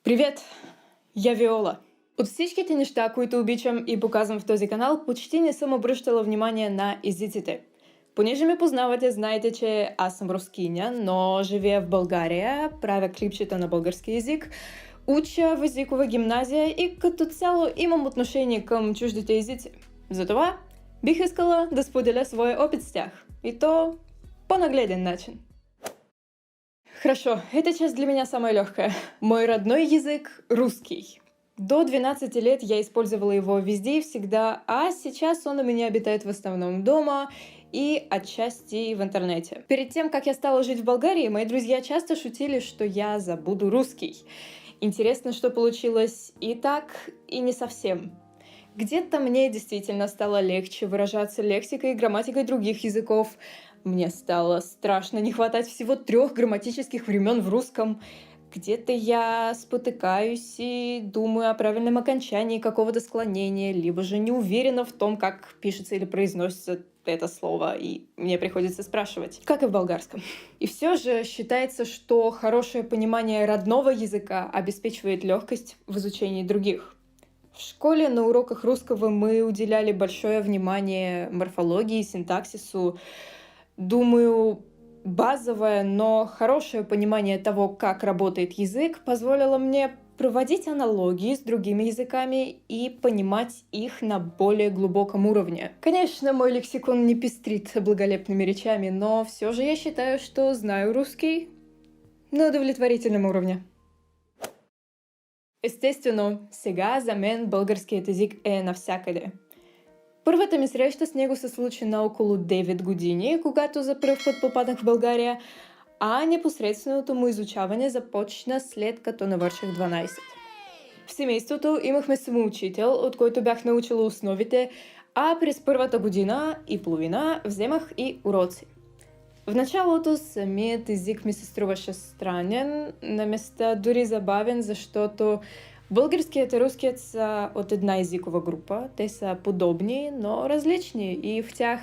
Привет! Я Виола. От всичките неща, които обичам и показвам в този канал, почти не съм обръщала внимание на езиците. Понеже ме познавате, знаете, че аз съм рускиня, но живея в България, правя клипчета на български език, уча в езикова гимназия и като цяло имам отношение към чуждите езици. Затова бих искала да споделя своя опит с тях. И то по нагледен начин. Хорошо, эта часть для меня самая легкая. Мой родной язык — русский. До 12 лет я использовала его везде и всегда, а сейчас он у меня обитает в основном дома и отчасти в интернете. Перед тем, как я стала жить в Болгарии, мои друзья часто шутили, что я забуду русский. Интересно, что получилось и так, и не совсем. Где-то мне действительно стало легче выражаться лексикой и грамматикой других языков. Мне стало страшно не хватать всего 3 грамматических времен в русском. Где-то я спотыкаюсь и думаю о правильном окончании какого-то склонения, либо же не уверена в том, как пишется или произносится это слово, и мне приходится спрашивать, как и в болгарском. И все же считается, что хорошее понимание родного языка обеспечивает легкость в изучении других. В школе на уроках русского мы уделяли большое внимание морфологии, синтаксису. Думаю, базовое, но хорошее понимание того, как работает язык, позволило мне проводить аналогии с другими языками и понимать их на более глубоком уровне. Конечно, мой лексикон не пестрит благолепными речами, но все же я считаю, что знаю русский на удовлетворительном уровне. Естествено, сега за мен българският език е навсякъде. Първата ми среща с него се случи на около 9 години, когато за пръв път попаднах в България, а непосредственото му изучаване започна след като навърших 12. В семейството имахме самоучител, от който бях научила основите, а през първата година и половина вземах и уроци. В началото самият език ми се струваше странен, на места дори забавен, защото българският и руският са от една езикова група. Те са подобни, но различни и в тях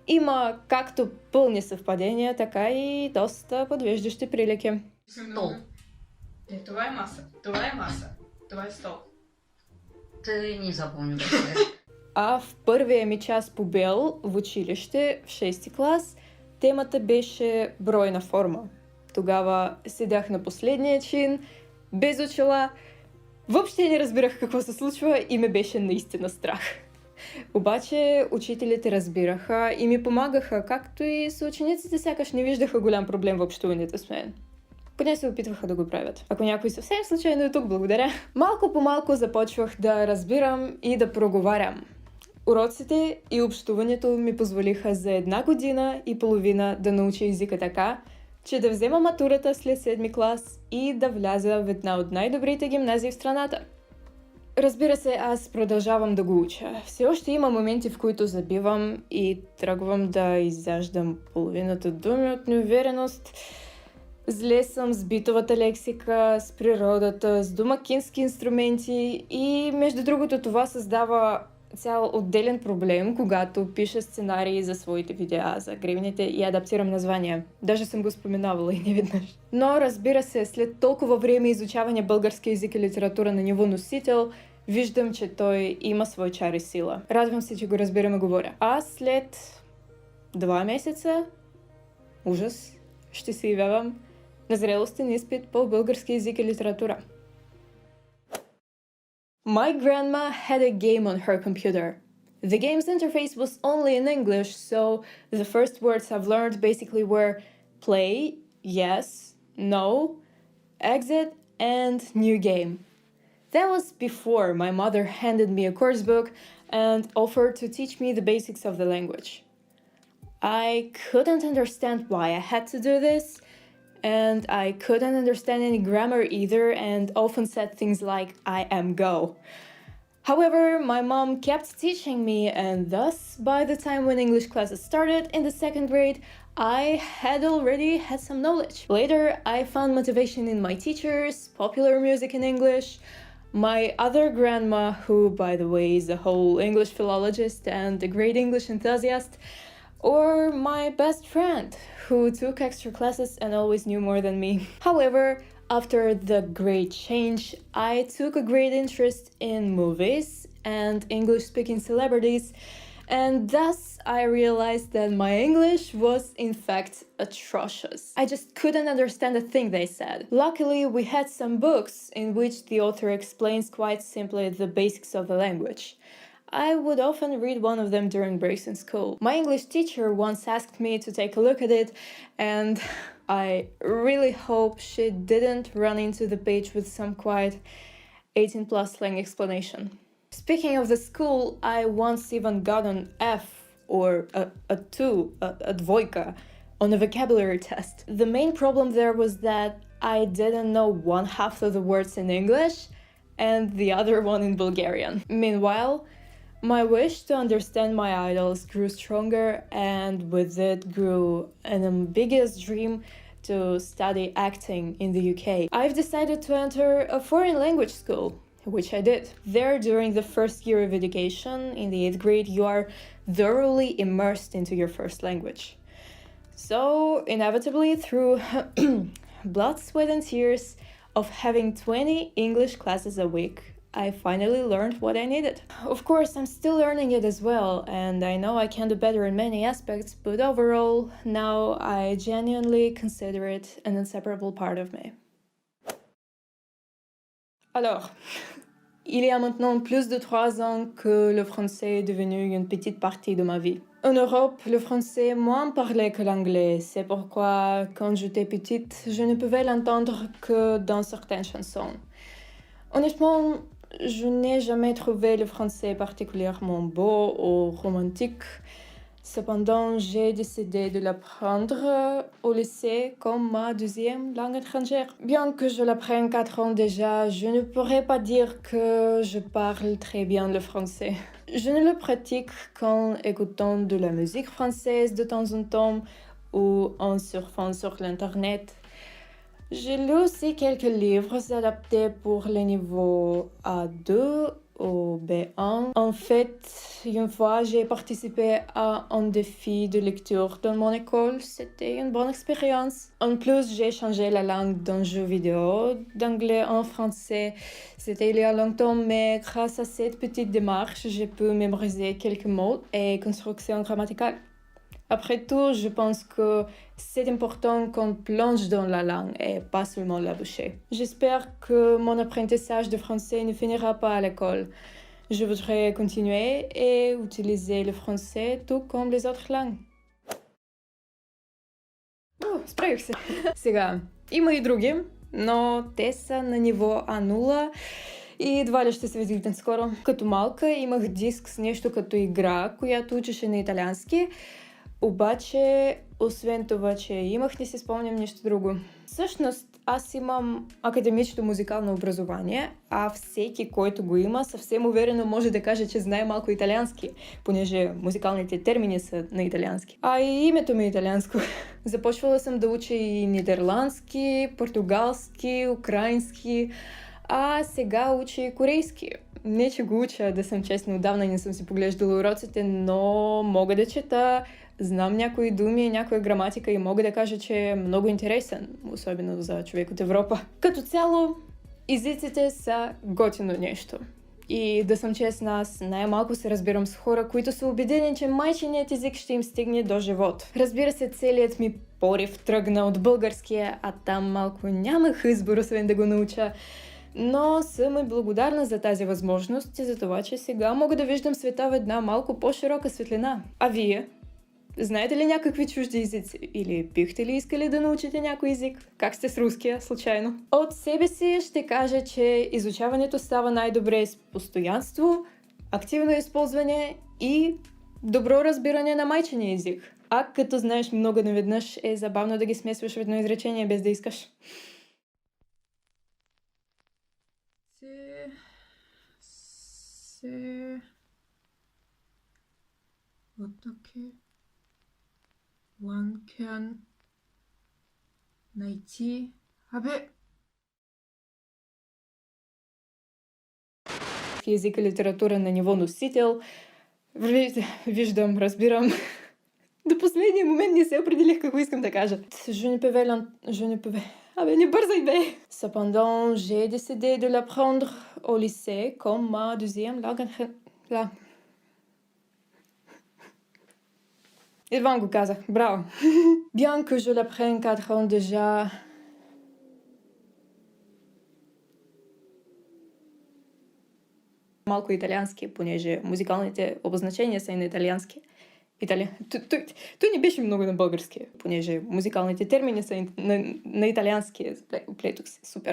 има както пълни съвпадения, така и доста подвеждащи прилики. Стол. Това е маса. Това е маса. Това е стол. Ты не запомню какой. А в първия ми час по БЕЛ в училище, в 6-ти клас, темата беше бройна форма. Тогава седях на последния чин, без очила. Въобще не разбирах какво се случва и ме беше наистина страх. Обаче учителите разбираха и ми помагаха, както и съучениците сякаш не виждаха голям проблем в общуването с мен. Поне се опитваха да го правят. Ако някой съвсем случайно е тук, благодаря. Малко по малко започвах да разбирам и да проговарям. Уроците и общуването ми позволиха за 1 година и половина да науча езика така, че да взема матурата след 7-ми клас и да вляза в една от най-добрите гимназии в страната. Разбира се, аз продължавам да го уча. Все още има моменти, в които забивам и тръгвам да изяждам половината думи от неувереност. Зле съм с битовата лексика, с природата, с домакински инструменти и между другото това създава цял отделен проблем, когато пиша сценарии за своите видеа, за гривните и адаптирам названия. Даже съм го споменавала и не веднъж. Но разбира се, след толкова време изучаване български език и литература на ниво носител, виждам, че той има свой чар и сила. Радвам се, че го разбирам и говоря. А след 2 месеца, ужас, ще се явявам на зрелостен изпит по български език и литература. My grandma had a game on her computer. The game's interface was only in English, so the first words I've learned basically were play, yes, no, exit, and new game. That was before my mother handed me a course book and offered to teach me the basics of the language. I couldn't understand why I had to do this, and I couldn't understand any grammar either and often said things like I am go. However, my mom kept teaching me and thus by the time when English classes started in the 2nd grade, I had already had some knowledge. Later, I found motivation in my teachers, popular music in English, my other grandma, who by the way is a whole English philologist and a great English enthusiast, Or my best friend, who took extra classes and always knew more than me. However, after the great change, I took a great interest in movies and English-speaking celebrities, and thus I realized that my English was in fact atrocious. I just couldn't understand a thing they said. Luckily, we had some books in which the author explains quite simply the basics of the language. I would often read one of them during breaks in school. My English teacher once asked me to take a look at it, and I really hope she didn't run into the page with some quite 18 plus slang explanation. Speaking of the school, I once even got an F or a 2, a dvojka, on a vocabulary test. The main problem there was that I didn't know one half of the words in English and the other one in Bulgarian. Meanwhile, my wish to understand my idols grew stronger, and with it grew an ambiguous dream to study acting in the UK. I've decided to enter a foreign language school, which I did. There, during the first year of education, in the 8th grade, you are thoroughly immersed into your first language. So, inevitably, through blood, sweat, and tears of having 20 English classes a week, I finally learned what I needed. Of course, I'm still learning it as well, and I know I can do better in many aspects, but overall, now I genuinely consider it an inseparable part of me. Alors, il y a maintenant plus de 3 ans que le français est devenu une petite partie de ma vie. En Europe, le français est moins parlé que l'anglais. C'est pourquoi, quand j'étais petite, je ne pouvais l'entendre que dans certaines chansons. Honnêtement, je n'ai jamais trouvé le français particulièrement beau ou romantique. Cependant, j'ai décidé de l'apprendre au lycée comme ma deuxième langue étrangère. Bien que je l'apprenne 4 ans déjà, je ne pourrais pas dire que je parle très bien le français. Je ne le pratique qu'en écoutant de la musique française de temps en temps ou en surfant sur l'internet. J'ai lu aussi quelques livres adaptés pour les niveaux A2 ou B1. En fait, une fois, j'ai participé à un défi de lecture dans mon école. C'était une bonne expérience. En plus, j'ai changé la langue d'un jeu vidéo d'anglais en français. C'était il y a longtemps, mais grâce à cette petite démarche, j'ai pu mémoriser quelques mots et constructions grammaticales. Après tout, je pense que c'est important qu'on plonge dans la langue et pas seulement la boucher. J'espère que mon apprentissage de français ne finira pas à l'école. Je voudrais continuer et utiliser le français tout comme les autres langues. Справихся. Сега, има и други, но те са на ниво А0 и едва ли ще се видите скоро. Като малка имах диск с нещо като игра, която учеше на италиански. Обаче, освен това, че имах, не си спомням нищо друго. Всъщност, аз имам академично музикално образование, а всеки, който го има, съвсем уверено може да каже, че знае малко италиански, понеже музикалните термини са на италиански. А и името ми е италианско. Започвала съм да уча и нидерландски, португалски, украински, а сега уча и корейски. Не, че го уча, да съм честна, отдавна не съм си поглеждала уроците, но мога да чета, знам някои думи, някоя граматика и мога да кажа, че е много интересен, особено за човек от Европа. Като цяло, езиците са готино нещо. И да съм честна, аз най-малко се разбирам с хора, които са убедени, че майчиният език ще им стигне до живот. Разбира се, целият ми порив тръгна от българския, а там малко нямах избор, освен да го науча. Но съм и благодарна за тази възможност и за това, че сега мога да виждам света в една малко по-широка светлина. А вие? Знаете ли някакви чужди езици? Или бихте ли искали да научите някой език? Как сте с руския, случайно? От себе си ще кажа, че изучаването става най-добре с постоянство, активно използване и добро разбиране на майчиния език. А като знаеш много наведнъж, е забавно да ги смесваш в едно изречение без да искаш. 어떻게 one can найти Език и литература на ниво носител. Виждам, разбирам. До последния момент не се определих какво искам да кажа. Je ne peux pas je ne peux pas. Абе, не бързай, бе! Cependant, j'ai décidé de l'apprendre au lycée comme ma deuxième langue. Едва го казах. Браво! Bien que je l'apprenne 4 ans déjà. Малко италиански, понеже музикалните обозначения са и на италиански. Той не беше много на български, понеже музикалните термини са на италиански. Плетох се. Супер.